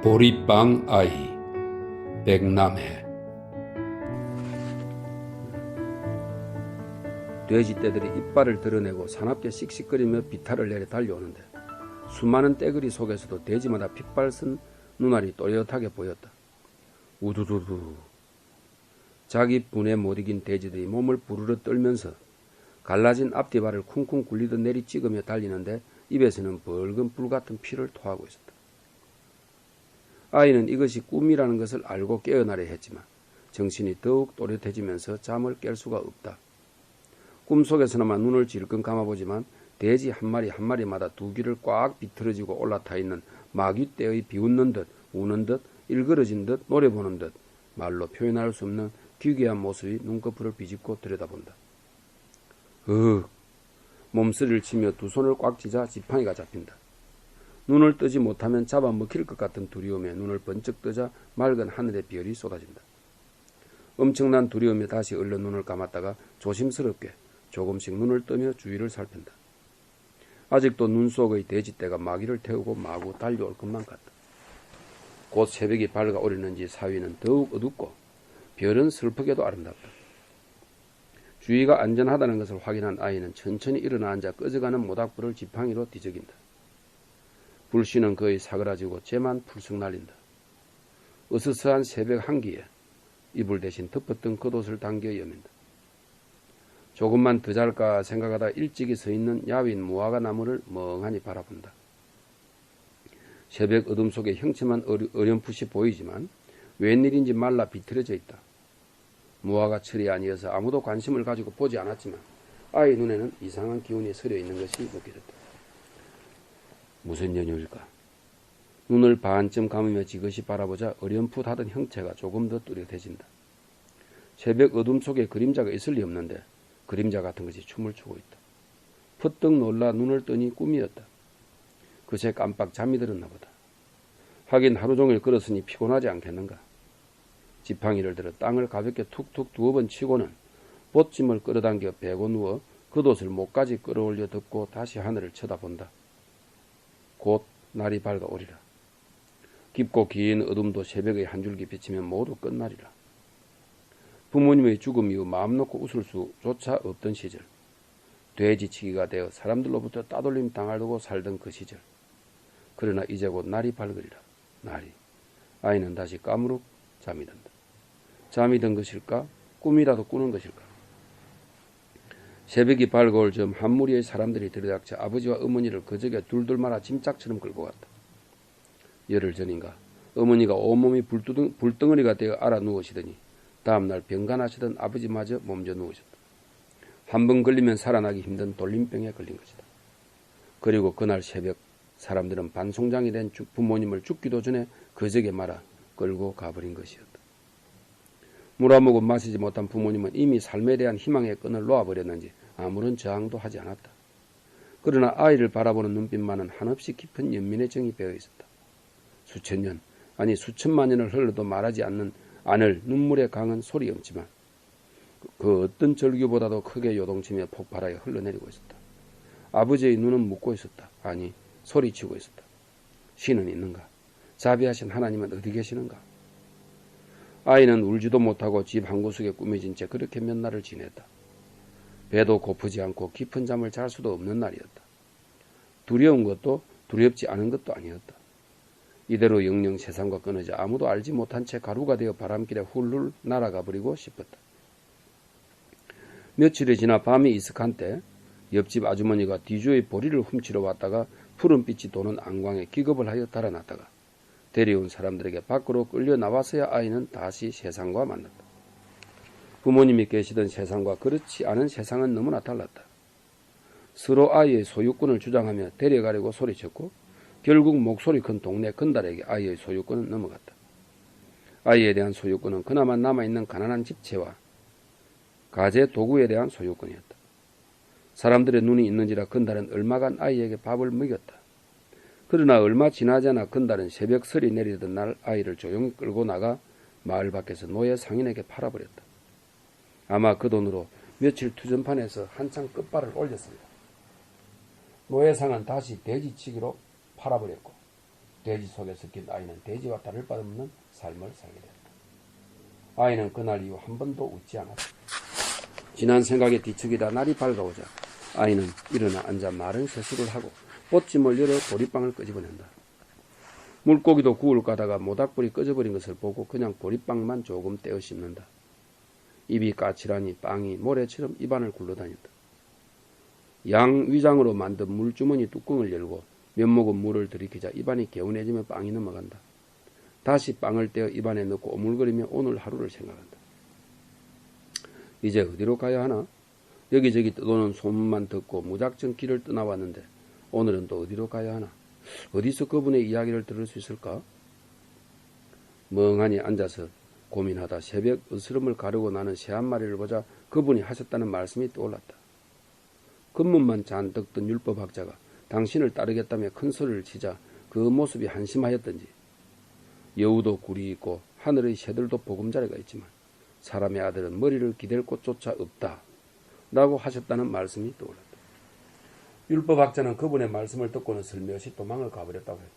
보리빵 아이 백남해. 돼지떼들이 이빨을 드러내고 사납게 씩씩거리며 비탈을 내려 달려오는데 수많은 떼거리 속에서도 돼지마다 핏발선 눈알이 또렷하게 보였다. 우두두두. 자기 분에 못 이긴 돼지들이 몸을 부르르 떨면서 갈라진 앞뒤발을 쿵쿵 굴리듯 내리 찍으며 달리는데 입에서는 붉은 불같은 피를 토하고 있었다. 아이는 이것이 꿈이라는 것을 알고 깨어나려 했지만 정신이 더욱 또렷해지면서 잠을 깰 수가 없다. 꿈속에서나마 눈을 질끈 감아보지만 돼지 한 마리 한 마리마다 두 귀를 꽉 비틀어지고 올라타 있는 마귀떼의 비웃는 듯 우는 듯 일그러진 듯 노래보는 듯 말로 표현할 수 없는 기괴한 모습이 눈꺼풀을 비집고 들여다본다. 몸서리를 치며 두 손을 꽉 쥐자 지팡이가 잡힌다. 눈을 뜨지 못하면 잡아먹힐 것 같은 두려움에 눈을 번쩍 뜨자 맑은 하늘의 별이 쏟아진다. 엄청난 두려움에 다시 얼른 눈을 감았다가 조심스럽게 조금씩 눈을 뜨며 주위를 살핀다. 아직도 눈 속의 돼지떼가 마귀를 태우고 마구 달려올 것만 같다. 곧 새벽이 밝아오려는지 사위는 더욱 어둡고 별은 슬프게도 아름답다. 주위가 안전하다는 것을 확인한 아이는 천천히 일어나 앉아 꺼져가는 모닥불을 지팡이로 뒤적인다. 불씨는 거의 사그라지고 재만 풀썩 날린다. 으스스한 새벽 한기에 이불 대신 덮었던 겉옷을 당겨 여민다. 조금만 더 잘까 생각하다 일찍이 서 있는 야윈 무화과 나무를 멍하니 바라본다. 새벽 어둠 속에 형체만 어렴풋이 보이지만 웬일인지 말라 비틀어져 있다. 무화과 철이 아니어서 아무도 관심을 가지고 보지 않았지만 아이 눈에는 이상한 기운이 서려 있는 것이 느껴졌다. 무슨 연유일까? 눈을 반쯤 감으며 지그시 바라보자 어렴풋하던 형체가 조금 더 뚜렷해진다. 새벽 어둠 속에 그림자가 있을 리 없는데 그림자 같은 것이 춤을 추고 있다. 퍼뜩 놀라 눈을 뜨니 꿈이었다. 그새 깜빡 잠이 들었나 보다. 하긴 하루 종일 걸었으니 피곤하지 않겠는가. 지팡이를 들어 땅을 가볍게 툭툭 두어 번 치고는 보찜을 끌어당겨 베고 누워 겉옷을 목까지 끌어올려 덮고 다시 하늘을 쳐다본다. 곧 날이 밝아오리라. 깊고 긴 어둠도 새벽의 한 줄기 비치면 모두 끝나리라. 부모님의 죽음 이후 마음 놓고 웃을 수조차 없던 시절, 돼지치기가 되어 사람들로부터 따돌림 당하려고 살던 그 시절. 그러나 이제 곧 날이 밝으리라. 날이. 아이는 다시 까무룩 잠이 든다. 잠이 든 것일까? 꿈이라도 꾸는 것일까? 새벽이 밝아올 즈음 한 무리의 사람들이 들이닥쳐 아버지와 어머니를 그저께 둘둘 말아 짐짝처럼 끌고 갔다. 열흘 전인가 어머니가 온몸이 불덩어리가 되어 알아 누우시더니 다음날 병간하시던 아버지마저 몸져 누우셨다. 한 번 걸리면 살아나기 힘든 돌림병에 걸린 것이다. 그리고 그날 새벽 사람들은 반송장이 된 부모님을 죽기도 전에 그저께 말아 끌고 가버린 것이었다. 물 한 모금 마시지 못한 부모님은 이미 삶에 대한 희망의 끈을 놓아버렸는지 아무런 저항도 하지 않았다. 그러나 아이를 바라보는 눈빛만은 한없이 깊은 연민의 정이 배어 있었다. 수천 년, 아니 수천만 년을 흘러도 말하지 않을 눈물의 강은 소리였지만 그 어떤 절규보다도 크게 요동치며 폭발하여 흘러내리고 있었다. 아버지의 눈은 묻고 있었다. 아니, 소리치고 있었다. 신은 있는가? 자비하신 하나님은 어디 계시는가? 아이는 울지도 못하고 집 한 구석에 꾸며진 채 그렇게 몇 날을 지냈다. 배도 고프지 않고 깊은 잠을 잘 수도 없는 날이었다. 두려운 것도 두렵지 않은 것도 아니었다. 이대로 영영 세상과 끊어져 아무도 알지 못한 채 가루가 되어 바람길에 훌훌 날아가 버리고 싶었다. 며칠이 지나 밤이 이슥한 때 옆집 아주머니가 뒤주의 보리를 훔치러 왔다가 푸른빛이 도는 안광에 기겁을 하여 달아났다가 데려온 사람들에게 밖으로 끌려 나와서야 아이는 다시 세상과 만났다. 부모님이 계시던 세상과 그렇지 않은 세상은 너무나 달랐다. 서로 아이의 소유권을 주장하며 데려가려고 소리쳤고 결국 목소리 큰 동네 건달에게 아이의 소유권은 넘어갔다. 아이에 대한 소유권은 그나마 남아있는 가난한 집채와 가재 도구에 대한 소유권이었다. 사람들의 눈이 있는지라 건달은 얼마간 아이에게 밥을 먹였다. 그러나 얼마 지나지 않아 건달은 새벽 설이 내리던 날 아이를 조용히 끌고 나가 마을 밖에서 노예 상인에게 팔아버렸다. 아마 그 돈으로 며칠 투전판에서 한창 끝발을 올렸습니다. 노예상은 다시 돼지치기로 팔아버렸고 돼지 속에 섞인 아이는 돼지와 다를 바 없는 삶을 살게 됐다. 아이는 그날 이후 한 번도 웃지 않았다. 지난 생각에 뒤척이다 날이 밝아오자 아이는 일어나 앉아 마른 세수를 하고 보찜을 열어 보리빵을 끄집어낸다. 물고기도 구울 까다가 모닥불이 꺼져버린 것을 보고 그냥 보리빵만 조금 떼어 씹는다. 입이 까칠하니 빵이 모래처럼 입안을 굴러다녔다. 양 위장으로 만든 물주머니 뚜껑을 열고 면목은 물을 들이키자 입안이 개운해지며 빵이 넘어간다. 다시 빵을 떼어 입안에 넣고 오물거리며 오늘 하루를 생각한다. 이제 어디로 가야 하나? 여기저기 떠도는 소문만 듣고 무작정 길을 떠나왔는데 오늘은 또 어디로 가야 하나? 어디서 그분의 이야기를 들을 수 있을까? 멍하니 앉아서 고민하다 새벽 으스름을 가르고 나는 새 한 마리를 보자 그분이 하셨다는 말씀이 떠올랐다. 겉문만 잔뜩 뜬 율법학자가 당신을 따르겠다며 큰 소리를 치자 그 모습이 한심하였던지 여우도 굴이 있고 하늘의 새들도 보금자리가 있지만 사람의 아들은 머리를 기댈 곳조차 없다 라고 하셨다는 말씀이 떠올랐다. 율법학자는 그분의 말씀을 듣고는 슬며시 도망을 가버렸다고 했다.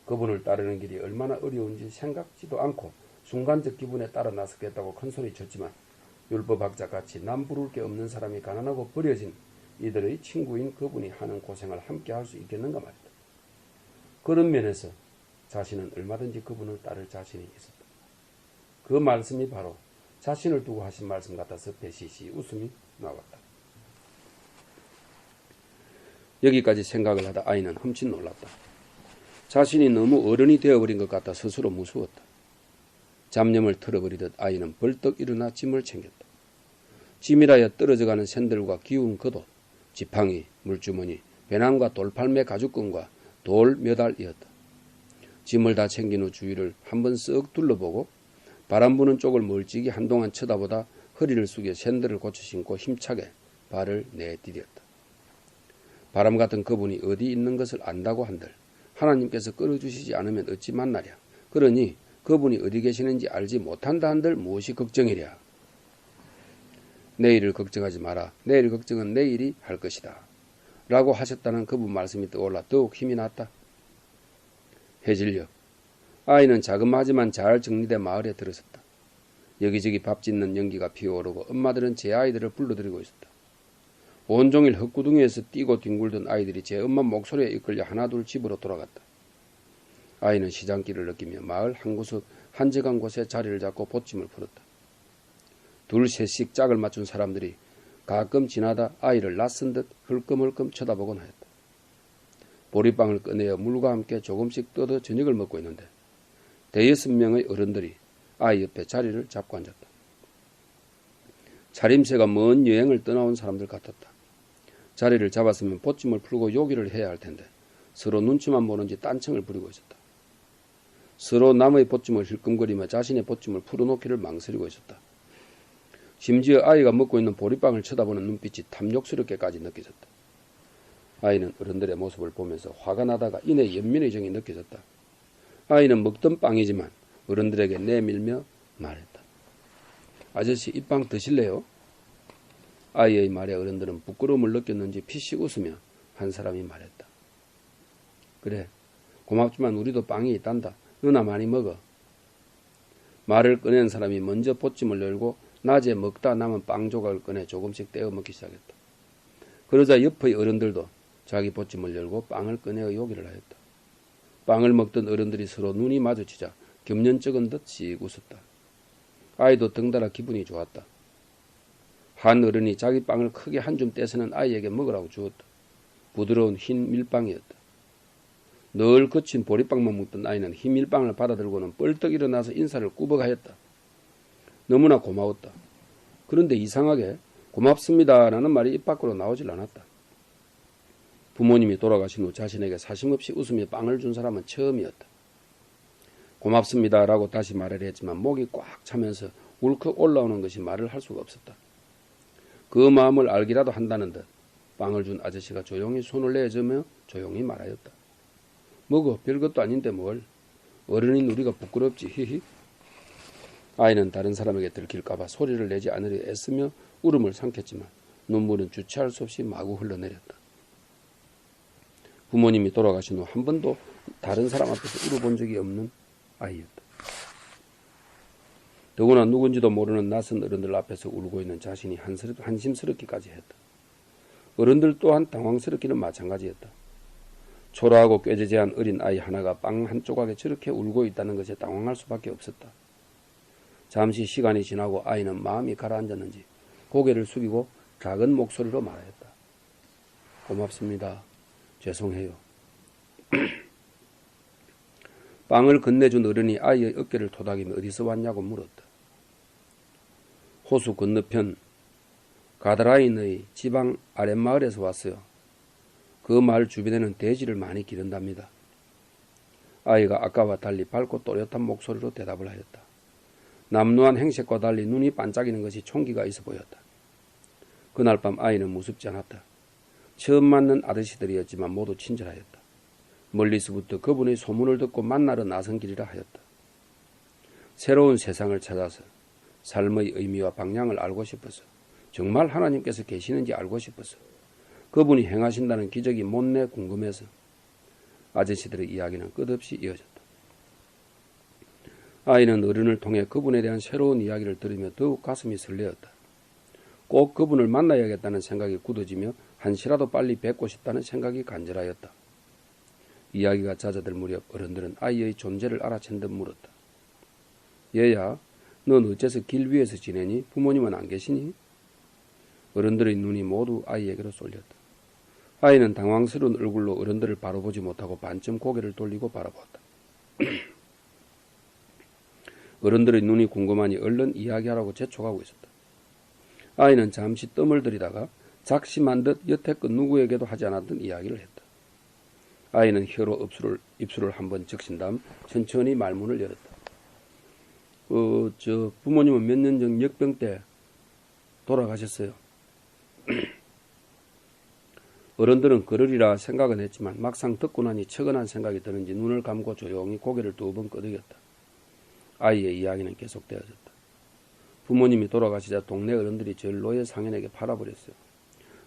그분을 따르는 길이 얼마나 어려운지 생각지도 않고 순간적 기분에 따라 나섰겠다고 큰소리 쳤지만 율법학자같이 남 부를 게 없는 사람이 가난하고 버려진 이들의 친구인 그분이 하는 고생을 함께 할 수 있겠는가 말이다. 그런 면에서 자신은 얼마든지 그분을 따를 자신이 있었다. 그 말씀이 바로 자신을 두고 하신 말씀 같아서 배시시 웃음이 나왔다. 여기까지 생각을 하다 아이는 흠칫 놀랐다. 자신이 너무 어른이 되어버린 것 같아 스스로 무서웠다. 잡념을 털어버리듯 아이는 벌떡 일어나 짐을 챙겼다. 짐이라야 떨어져가는 샌들과 기운 겉옷, 지팡이, 물주머니, 배낭과 돌팔매 가죽끈과 돌 몇 알이었다. 짐을 다 챙긴 후 주위를 한번 쓱 둘러보고 바람 부는 쪽을 멀찍이 한동안 쳐다보다 허리를 숙여 샌들을 고쳐 신고 힘차게 발을 내디뎠다. 바람 같은 그분이 어디 있는 것을 안다고 한들 하나님께서 끌어주시지 않으면 어찌 만나랴. 그러니 그분이 어디 계시는지 알지 못한다 한들 무엇이 걱정이랴. 내일을 걱정하지 마라. 내일 걱정은 내일이 할 것이다. 라고 하셨다는 그분 말씀이 떠올라 더욱 힘이 났다. 해질녘 아이는 자그마하지만 잘 정리된 마을에 들어섰다. 여기저기 밥 짓는 연기가 피어오르고 엄마들은 제 아이들을 불러들이고 있었다. 온종일 흙구덩이에서 뛰고 뒹굴던 아이들이 제 엄마 목소리에 이끌려 하나둘 집으로 돌아갔다. 아이는 시장길을 느끼며 마을 한 구석 한적한 곳에 자리를 잡고 보찜을 풀었다. 둘 셋씩 짝을 맞춘 사람들이 가끔 지나다 아이를 낯선 듯 흘끔흘끔 쳐다보곤 하였다. 보리빵을 꺼내어 물과 함께 조금씩 뜯어 저녁을 먹고 있는데 5-6명의 어른들이 아이 옆에 자리를 잡고 앉았다. 차림새가 먼 여행을 떠나온 사람들 같았다. 자리를 잡았으면 보찜을 풀고 요기를 해야 할 텐데 서로 눈치만 보는지 딴청을 부리고 있었다. 서로 남의 보찜을 힐끔거리며 자신의 보찜을 풀어놓기를 망설이고 있었다. 심지어 아이가 먹고 있는 보리빵을 쳐다보는 눈빛이 탐욕스럽게까지 느껴졌다. 아이는 어른들의 모습을 보면서 화가 나다가 이내 연민의 정이 느껴졌다. 아이는 먹던 빵이지만 어른들에게 내밀며 말했다. 아저씨 이 빵 드실래요? 아이의 말에 어른들은 부끄러움을 느꼈는지 피식 웃으며 한 사람이 말했다. 그래 고맙지만 우리도 빵이 있단다. 너나 많이 먹어. 말을 꺼낸 사람이 먼저 보찜을 열고 낮에 먹다 남은 빵 조각을 꺼내 조금씩 떼어 먹기 시작했다. 그러자 옆의 어른들도 자기 보찜을 열고 빵을 꺼내어 요기를 하였다. 빵을 먹던 어른들이 서로 눈이 마주치자 겸연쩍은 듯 씩 웃었다. 아이도 덩달아 기분이 좋았다. 한 어른이 자기 빵을 크게 한 줌 떼서는 아이에게 먹으라고 주었다. 부드러운 흰 밀빵이었다. 늘 거친 보리빵만 먹던 아이는 흰 밀빵을 받아들고는 뻘떡 일어나서 인사를 꾸벅하였다. 너무나 고마웠다. 그런데 이상하게 고맙습니다라는 말이 입 밖으로 나오질 않았다. 부모님이 돌아가신 후 자신에게 사심없이 웃으며 빵을 준 사람은 처음이었다. 고맙습니다라고 다시 말을 했지만 목이 꽉 차면서 울컥 올라오는 것이 말을 할 수가 없었다. 그 마음을 알기라도 한다는 듯 빵을 준 아저씨가 조용히 손을 내저으며 조용히 말하였다. 먹어 별것도 아닌데 뭘. 어른인 우리가 부끄럽지 히히. 아이는 다른 사람에게 들킬까봐 소리를 내지 않으려 애쓰며 울음을 삼켰지만 눈물은 주체할 수 없이 마구 흘러내렸다. 부모님이 돌아가신 후 한 번도 다른 사람 앞에서 울어본 적이 없는 아이였다. 더구나 누군지도 모르는 낯선 어른들 앞에서 울고 있는 자신이 한심스럽기까지 했다. 어른들 또한 당황스럽기는 마찬가지였다. 초라하고 꾀지지한 어린 아이 하나가 빵 한 조각에 저렇게 울고 있다는 것에 당황할 수밖에 없었다. 잠시 시간이 지나고 아이는 마음이 가라앉았는지 고개를 숙이고 작은 목소리로 말하였다. 고맙습니다. 죄송해요. 빵을 건네준 어른이 아이의 어깨를 토닥이며 어디서 왔냐고 물었다. 호수 건너편 가드라인의 지방 아랫마을에서 왔어요. 그 마을 주변에는 돼지를 많이 기른답니다. 아이가 아까와 달리 밝고 또렷한 목소리로 대답을 하였다. 남루한 행색과 달리 눈이 반짝이는 것이 총기가 있어 보였다. 그날 밤 아이는 무섭지 않았다. 처음 맞는 아저씨들이었지만 모두 친절하였다. 멀리서부터 그분의 소문을 듣고 만나러 나선 길이라 하였다. 새로운 세상을 찾아서 삶의 의미와 방향을 알고 싶어서, 정말 하나님께서 계시는지 알고 싶어서, 그분이 행하신다는 기적이 못내 궁금해서 아저씨들의 이야기는 끝없이 이어졌다. 아이는 어른을 통해 그분에 대한 새로운 이야기를 들으며 더욱 가슴이 설레었다. 꼭 그분을 만나야겠다는 생각이 굳어지며 한시라도 빨리 뵙고 싶다는 생각이 간절하였다. 이야기가 잦아들 무렵 어른들은 아이의 존재를 알아챈 듯 물었다. 얘야, 넌 어째서 길 위에서 지내니? 부모님은 안 계시니? 어른들의 눈이 모두 아이에게로 쏠렸다. 아이는 당황스러운 얼굴로 어른들을 바로 보지 못하고 반쯤 고개를 돌리고 바라보았다. 어른들의 눈이 궁금하니 얼른 이야기하라고 재촉하고 있었다. 아이는 잠시 뜸을 들이다가 작심한 듯 여태껏 누구에게도 하지 않았던 이야기를 했다. 아이는 혀로 입술을 한번 적신 다음 천천히 말문을 열었다. 부모님은 몇 년 전 역병 때 돌아가셨어요. 어른들은 그러리라 생각은 했지만 막상 듣고 나니 척은한 생각이 드는지 눈을 감고 조용히 고개를 2번 끄덕였다. 아이의 이야기는 계속되어졌다. 부모님이 돌아가시자 동네 어른들이 저를 노예 상인에게 팔아버렸어요.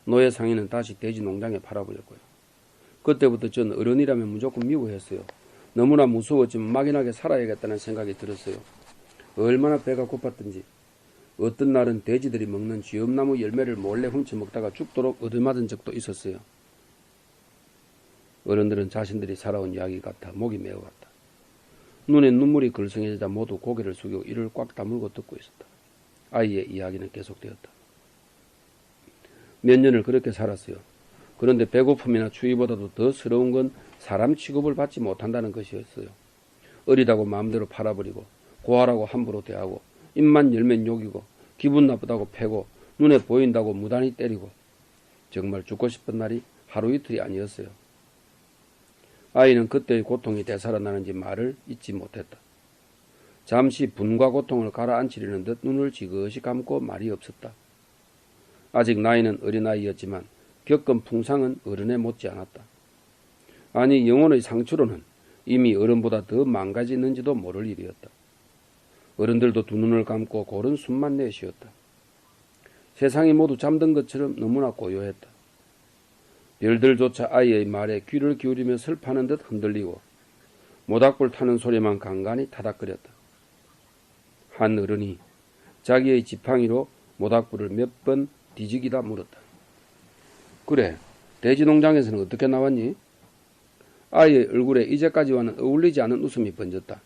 노예 상인은 다시 돼지 농장에 팔아버렸고요. 그때부터 전 어른이라면 무조건 미워했어요. 너무나 무서웠지만 막연하게 살아야겠다는 생각이 들었어요. 얼마나 배가 고팠던지. 어떤 날은 돼지들이 먹는 쥐엄나무 열매를 몰래 훔쳐 먹다가 죽도록 얻어맞은 적도 있었어요. 어른들은 자신들이 살아온 이야기 같아 목이 메어갔다. 눈에 눈물이 글썽해지자 모두 고개를 숙이고 이를 꽉 다물고 듣고 있었다. 아이의 이야기는 계속되었다. 몇 년을 그렇게 살았어요. 그런데 배고픔이나 추위보다도 더 서러운 건 사람 취급을 받지 못한다는 것이었어요. 어리다고 마음대로 팔아버리고 고아라고 함부로 대하고 입만 열면 욕이고 기분 나쁘다고 패고 눈에 보인다고 무단히 때리고 정말 죽고 싶은 날이 하루 이틀이 아니었어요. 아이는 그때의 고통이 되살아나는지 말을 잊지 못했다. 잠시 분과 고통을 가라앉히려는 듯 눈을 지그시 감고 말이 없었다. 아직 나이는 어린아이였지만 겪은 풍상은 어른에 못지 않았다. 아니 영혼의 상처로는 이미 어른보다 더 망가지는지도 모를 일이었다. 어른들도 두 눈을 감고 고른 숨만 내쉬었다. 세상이 모두 잠든 것처럼 너무나 고요했다. 별들조차 아이의 말에 귀를 기울이며 슬퍼하는 듯 흔들리고 모닥불 타는 소리만 간간히 타닥거렸다. 한 어른이 자기의 지팡이로 모닥불을 몇 번 뒤지기다 물었다. 그래, 돼지 농장에서는 어떻게 나왔니? 아이의 얼굴에 이제까지와는 어울리지 않은 웃음이 번졌다.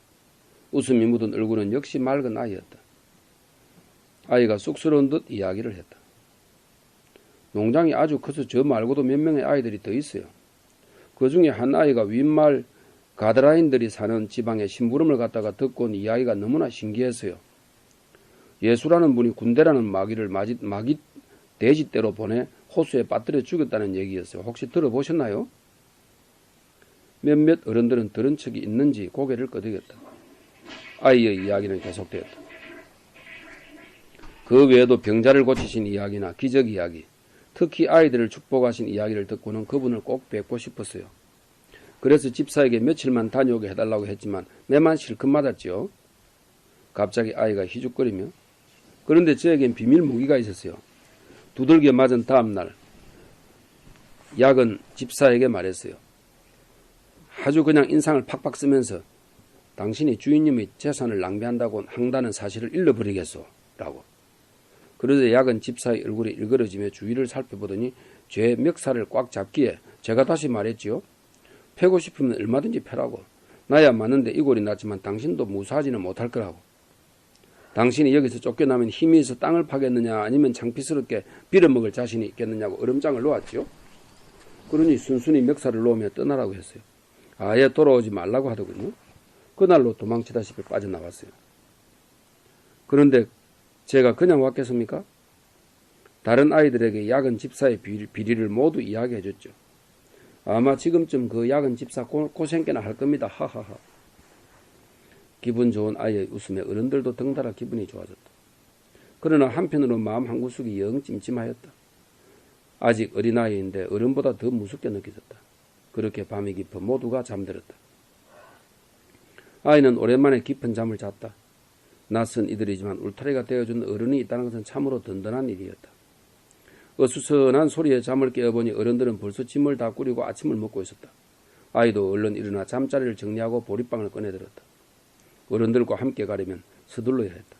웃음이 묻은 얼굴은 역시 맑은 아이였다. 아이가 쑥스러운 듯 이야기를 했다. 농장이 아주 커서 저 말고도 몇 명의 아이들이 더 있어요. 그 중에 한 아이가 윗마을 가드라인들이 사는 지방에 심부름을 갔다가 듣고 온 이야기가 너무나 신기했어요. 예수라는 분이 군대라는 마귀 돼지떼로 보내 호수에 빠뜨려 죽였다는 얘기였어요. 혹시 들어보셨나요? 몇몇 어른들은 들은 척이 있는지 고개를 끄덕였다. 아이의 이야기는 계속되었다. 그 외에도 병자를 고치신 이야기나 기적 이야기, 특히 아이들을 축복하신 이야기를 듣고는 그분을 꼭 뵙고 싶었어요. 그래서 집사에게 며칠만 다녀오게 해달라고 했지만 내만 실컷 맞았지요. 갑자기 아이가 희죽거리며 그런데 저에겐 비밀 무기가 있었어요. 두들겨 맞은 다음 날 약은 집사에게 말했어요. 아주 그냥 인상을 팍팍 쓰면서 당신이 주인님의 재산을 낭비한다고 한다는 사실을 잃어버리겠소? 라고. 그러자 야근 집사의 얼굴이 일그러지며 주위를 살펴보더니 제 멱살을 꽉 잡기에 제가 다시 말했지요. 패고 싶으면 얼마든지 패라고. 나야 맞는데 이골이 났지만 당신도 무사하지는 못할 거라고. 당신이 여기서 쫓겨나면 힘이 있어 땅을 파겠느냐 아니면 창피스럽게 빌어먹을 자신이 있겠느냐고 얼음장을 놓았지요. 그러니 순순히 멱살을 놓으며 떠나라고 했어요. 아예 돌아오지 말라고 하더군요. 그날로 도망치다시피 빠져나왔어요. 그런데 제가 그냥 왔겠습니까? 다른 아이들에게 야근 집사의 비리를 모두 이야기해 줬죠. 아마 지금쯤 그 야근 집사 고생께나 할 겁니다. 하하하. 기분 좋은 아이의 웃음에 어른들도 덩달아 기분이 좋아졌다. 그러나 한편으로 마음 한구석이 영 찜찜하였다. 아직 어린아이인데 어른보다 더 무섭게 느껴졌다. 그렇게 밤이 깊어 모두가 잠들었다. 아이는 오랜만에 깊은 잠을 잤다. 낯선 이들이지만 울타리가 되어준 어른이 있다는 것은 참으로 든든한 일이었다. 어수선한 소리에 잠을 깨어보니 어른들은 벌써 짐을 다 꾸리고 아침을 먹고 있었다. 아이도 얼른 일어나 잠자리를 정리하고 보리빵을 꺼내들었다. 어른들과 함께 가려면 서둘러야 했다.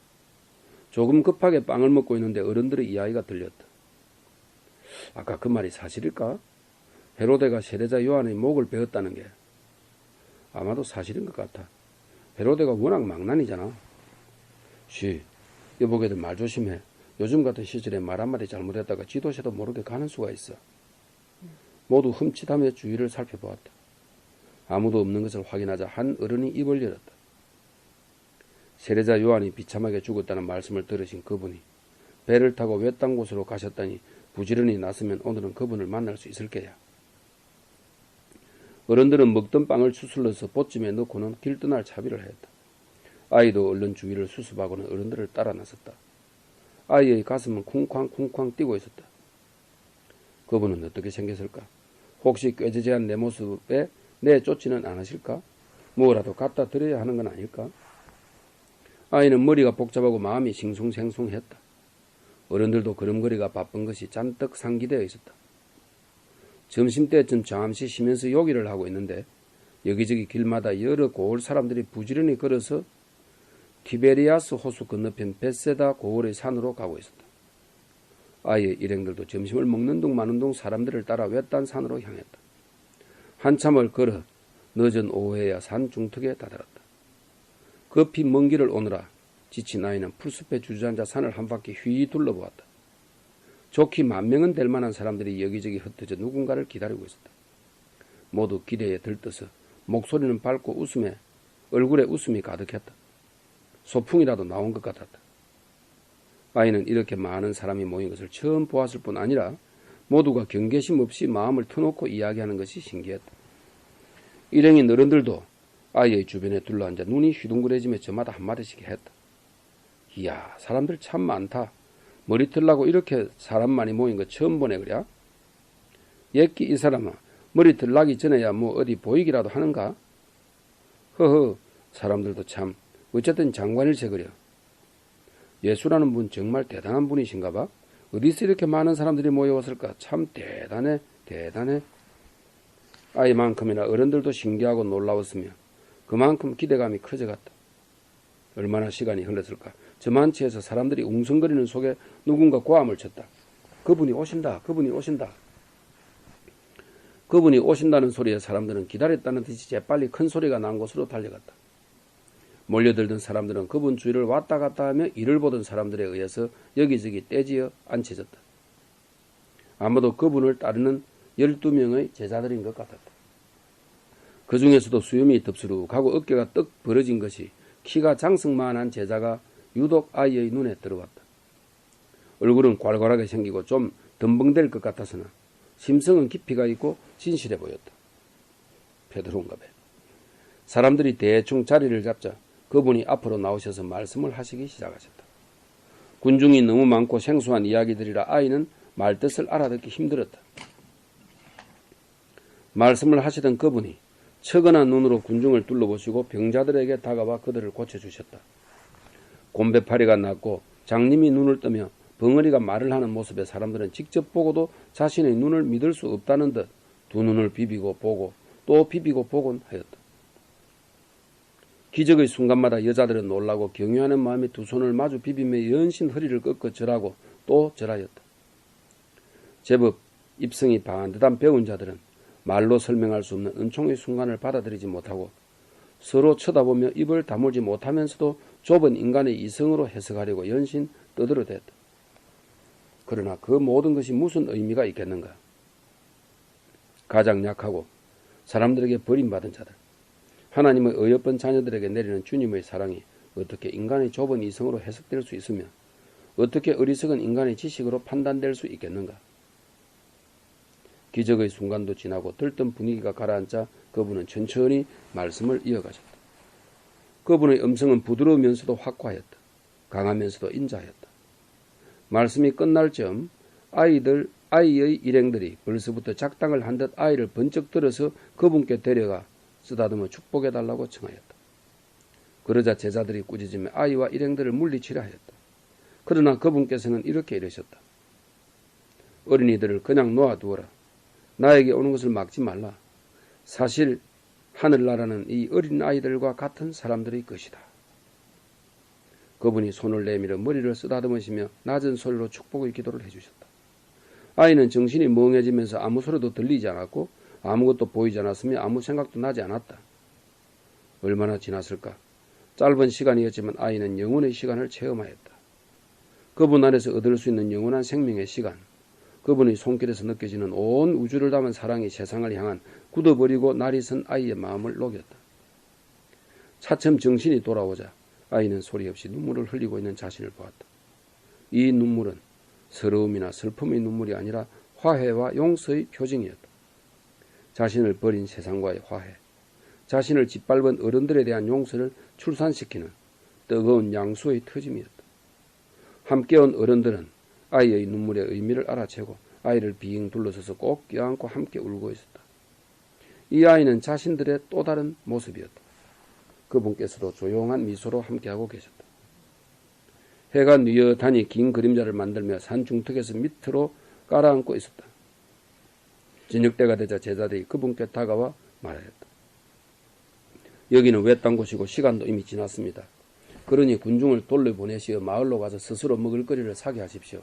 조금 급하게 빵을 먹고 있는데 어른들의 이야기가 들렸다. 아까 그 말이 사실일까? 헤로데가 세례자 요한의 목을 베었다는 게 아마도 사실인 것 같아. 헤로데가 워낙 망난이잖아. 여보게들 말 조심해. 요즘 같은 시절에 말 한마디 잘못했다가 지도새도 모르게 가는 수가 있어. 모두 흠칫하며 주위를 살펴보았다. 아무도 없는 것을 확인하자 한 어른이 입을 열었다. 세례자 요한이 비참하게 죽었다는 말씀을 들으신 그분이 배를 타고 외딴 곳으로 가셨다니 부지런히 나서면 오늘은 그분을 만날 수 있을 게야. 어른들은 먹던 빵을 추슬러서 보찜에 넣고는 길 떠날 차비를 했다. 아이도 얼른 주위를 수습하고는 어른들을 따라 나섰다. 아이의 가슴은 쿵쾅쿵쾅 뛰고 있었다. 그분은 어떻게 생겼을까? 혹시 꾀지지한 내 모습에 내쫓지는 않으실까? 뭐라도 갖다 드려야 하는 건 아닐까? 아이는 머리가 복잡하고 마음이 싱숭생숭했다. 어른들도 걸음걸이가 바쁜 것이 잔뜩 상기되어 있었다. 점심때쯤 잠시 쉬면서 요기를 하고 있는데 여기저기 길마다 여러 고을 사람들이 부지런히 걸어서 티베리아스 호수 건너편 베세다 고을의 산으로 가고 있었다. 아이의 일행들도 점심을 먹는 둥 마는 둥 사람들을 따라 외딴 산으로 향했다. 한참을 걸어 늦은 오후에야 산 중턱에 다다랐다. 급히 먼 길을 오느라 지친 아이는 풀숲에 주저앉아 산을 한 바퀴 휘 둘러보았다. 좋기 만명은 될 만한 사람들이 여기저기 흩어져 누군가를 기다리고 있었다. 모두 기대에 들떠서 목소리는 밝고 얼굴에 웃음이 가득했다. 소풍이라도 나온 것 같았다. 아이는 이렇게 많은 사람이 모인 것을 처음 보았을 뿐 아니라 모두가 경계심 없이 마음을 터놓고 이야기하는 것이 신기했다. 일행인 어른들도 아이의 주변에 둘러앉아 눈이 휘둥그레지며 저마다 한마디씩 했다. 이야, 사람들 참 많다. 머리털 나고 이렇게 사람 많이 모인 거 처음 보네 그래? 옛기 이 사람아, 머리털 나기 전에야 뭐 어디 보이기라도 하는가? 허허, 사람들도 참 어쨌든 장관일세 그려. 예수라는 분 정말 대단한 분이신가 봐. 어디서 이렇게 많은 사람들이 모여왔을까? 참 대단해. 아이만큼이나 어른들도 신기하고 놀라웠으며 그만큼 기대감이 커져갔다. 얼마나 시간이 흘렀을까? 저만치에서 사람들이 웅성거리는 속에 누군가 고함을 쳤다. 그분이 오신다. 그분이 오신다는 소리에 사람들은 기다렸다는 듯이 재빨리 큰 소리가 난 곳으로 달려갔다. 몰려들던 사람들은 그분 주위를 왔다 갔다 하며 이를 보던 사람들에 의해서 여기저기 떼지어 앉혀졌다. 아마도 그분을 따르는 12명의 제자들인 것 같았다. 그 중에서도 수염이 덥수룩하고 어깨가 떡 벌어진 것이 키가 장성만한 제자가 유독 아이의 눈에 들어왔다. 얼굴은 괄괄하게 생기고 좀 덤벙댈 것 같았으나 심성은 깊이가 있고 진실해 보였다. 베드로인가 봐. 사람들이 대충 자리를 잡자 그분이 앞으로 나오셔서 말씀을 하시기 시작하셨다. 군중이 너무 많고 생소한 이야기들이라 아이는 말뜻을 알아듣기 힘들었다. 말씀을 하시던 그분이 처근한 눈으로 군중을 둘러보시고 병자들에게 다가와 그들을 고쳐주셨다. 곰배파리가 났고 장님이 눈을 뜨며 벙어리가 말을 하는 모습에 사람들은 직접 보고도 자신의 눈을 믿을 수 없다는 듯 두 눈을 비비고 보고 또 비비고 보곤 하였다. 기적의 순간마다 여자들은 놀라고 경유하는 마음에 두 손을 마주 비비며 연신 허리를 꺾어 절하고 또 절하였다. 제법 입성이 반듯한 배운 자들은 말로 설명할 수 없는 은총의 순간을 받아들이지 못하고 서로 쳐다보며 입을 다물지 못하면서도 좁은 인간의 이성으로 해석하려고 연신 떠들어댔다. 그러나 그 모든 것이 무슨 의미가 있겠는가? 가장 약하고 사람들에게 버림받은 자들, 하나님의 어여쁜 자녀들에게 내리는 주님의 사랑이 어떻게 인간의 좁은 이성으로 해석될 수 있으며 어떻게 어리석은 인간의 지식으로 판단될 수 있겠는가? 기적의 순간도 지나고 들뜬 분위기가 가라앉자 그분은 천천히 말씀을 이어가셨다. 그분의 음성은 부드러우면서도 확고하였다. 강하면서도 인자하였다. 말씀이 끝날 즈음 아이의 일행들이 벌써부터 작당을 한 듯 아이를 번쩍 들어서 그분께 데려가 쓰다듬어 축복해달라고 청하였다. 그러자 제자들이 꾸짖으며 아이와 일행들을 물리치려 하였다. 그러나 그분께서는 이렇게 이르셨다. 어린이들을 그냥 놓아두어라. 나에게 오는 것을 막지 말라. 사실 하늘나라는 이 어린 아이들과 같은 사람들의 것이다. 그분이 손을 내밀어 머리를 쓰다듬으시며 낮은 소리로 축복의 기도를 해주셨다. 아이는 정신이 멍해지면서 아무 소리도 들리지 않았고 아무것도 보이지 않았으며 아무 생각도 나지 않았다. 얼마나 지났을까? 짧은 시간이었지만 아이는 영혼의 시간을 체험하였다. 그분 안에서 얻을 수 있는 영원한 생명의 시간, 그분의 손길에서 느껴지는 온 우주를 담은 사랑이 세상을 향한 굳어버리고 날이 선 아이의 마음을 녹였다. 차츰 정신이 돌아오자 아이는 소리 없이 눈물을 흘리고 있는 자신을 보았다. 이 눈물은 서러움이나 슬픔의 눈물이 아니라 화해와 용서의 표징이었다. 자신을 버린 세상과의 화해, 자신을 짓밟은 어른들에 대한 용서를 출산시키는 뜨거운 양수의 터짐이었다. 함께 온 어른들은 아이의 눈물의 의미를 알아채고 아이를 빙 둘러서서 꼭 껴안고 함께 울고 있었다. 이 아이는 자신들의 또 다른 모습이었다. 그분께서도 조용한 미소로 함께하고 계셨다. 해가 뉘엿하니 긴 그림자를 만들며 산 중턱에서 밑으로 깔아앉고 있었다. 저녁 때가 되자 제자들이 그분께 다가와 말하였다. 여기는 외딴 곳이고 시간도 이미 지났습니다. 그러니 군중을 돌려보내시어 마을로 가서 스스로 먹을거리를 사게 하십시오.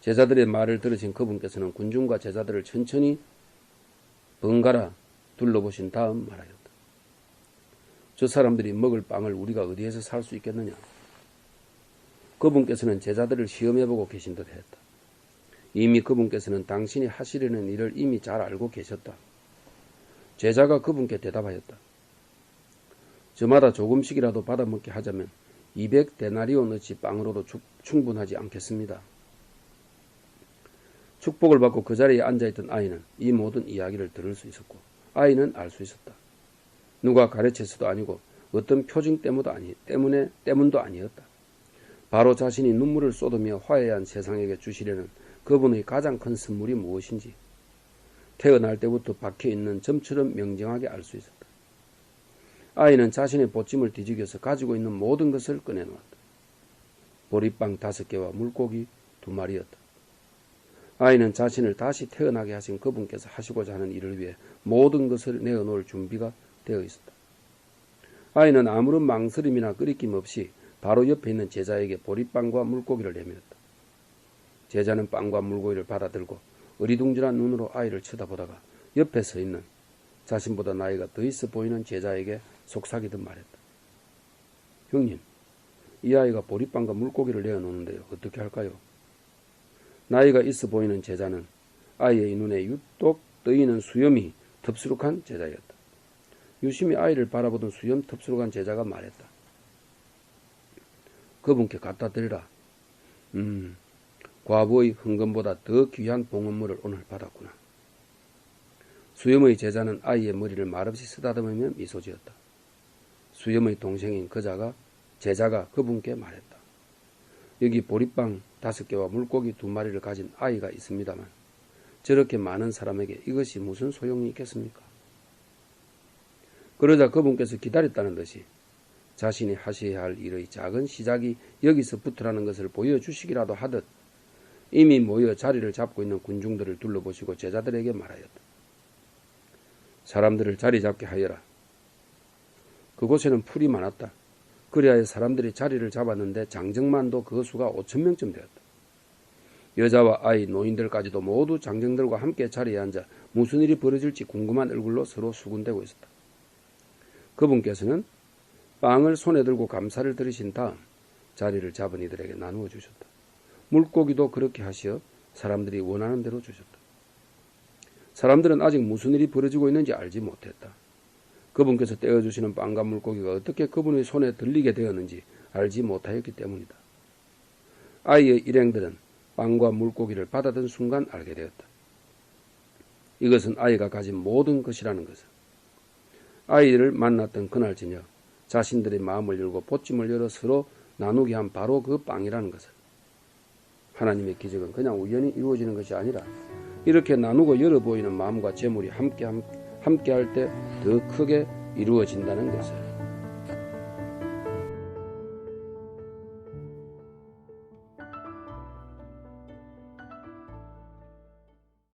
제자들의 말을 들으신 그분께서는 군중과 제자들을 천천히 번갈아 둘러보신 다음 말하였다. 저 사람들이 먹을 빵을 우리가 어디에서 살 수 있겠느냐? 그분께서는 제자들을 시험해보고 계신 듯 했다. 이미 그분께서는 당신이 하시려는 일을 이미 잘 알고 계셨다. 제자가 그분께 대답하였다. 저마다 조금씩이라도 받아먹게 하자면 200데나리온어치 빵으로도 충분하지 않겠습니다. 축복을 받고 그 자리에 앉아있던 아이는 이 모든 이야기를 들을 수 있었고 아이는 알 수 있었다. 누가 가르쳐서도 아니고 어떤 표징 때문도 아니었다. 바로 자신이 눈물을 쏟으며 화해한 세상에게 주시려는 그분의 가장 큰 선물이 무엇인지 태어날 때부터 박혀있는 점처럼 명정하게 알 수 있었다. 아이는 자신의 보찜을 뒤죽여서 가지고 있는 모든 것을 꺼내놓았다. 보리빵 5개와 물고기 2마리였다. 아이는 자신을 다시 태어나게 하신 그분께서 하시고자 하는 일을 위해 모든 것을 내어놓을 준비가 되어 있었다. 아이는 아무런 망설임이나 끄리낌 없이 바로 옆에 있는 제자에게 보리빵과 물고기를 내밀었다. 제자는 빵과 물고기를 받아들고 어리둥절한 눈으로 아이를 쳐다보다가 옆에 서 있는 자신보다 나이가 더 있어 보이는 제자에게 속삭이듯 말했다. 형님, 이 아이가 보리빵과 물고기를 내어놓는데요. 어떻게 할까요? 나이가 있어 보이는 제자는 아이의 눈에 유독 떠있는 수염이 덥수룩한 제자였다. 유심히 아이를 바라보던 수염 덥수룩한 제자가 말했다. 그분께 갖다 드리라. 과부의 헌금보다 더 귀한 봉헌물을 오늘 받았구나. 수염의 제자는 아이의 머리를 말없이 쓰다듬으며 미소 지었다. 수염의 동생인 제자가 그분께 말했다. 여기 보리빵 5개와 물고기 2마리를 가진 아이가 있습니다만 저렇게 많은 사람에게 이것이 무슨 소용이 있겠습니까? 그러자 그분께서 기다렸다는 듯이 자신이 하셔야 할 일의 작은 시작이 여기서부터라는 것을 보여주시기라도 하듯 이미 모여 자리를 잡고 있는 군중들을 둘러보시고 제자들에게 말하였다. 사람들을 자리 잡게 하여라. 그곳에는 풀이 많았다. 그리하여 사람들이 자리를 잡았는데 장정만도 그 수가 5,000명쯤 되었다. 여자와 아이, 노인들까지도 모두 장정들과 함께 자리에 앉아 무슨 일이 벌어질지 궁금한 얼굴로 서로 수군대고 있었다. 그분께서는 빵을 손에 들고 감사를 드리신 다음 자리를 잡은 이들에게 나누어 주셨다. 물고기도 그렇게 하시어 사람들이 원하는 대로 주셨다. 사람들은 아직 무슨 일이 벌어지고 있는지 알지 못했다. 그분께서 떼어주시는 빵과 물고기가 어떻게 그분의 손에 들리게 되었는지 알지 못하였기 때문이다. 아이의 일행들은 빵과 물고기를 받아든 순간 알게 되었다. 이것은 아이가 가진 모든 것이라는 것을. 아이를 만났던 그날 저녁 자신들의 마음을 열고 보찜을 열어 서로 나누게 한 바로 그 빵이라는 것을. 하나님의 기적은 그냥 우연히 이루어지는 것이 아니라 이렇게 나누고 열어 보이는 마음과 재물이 함께할 때 더 크게 이루어진다는 것을.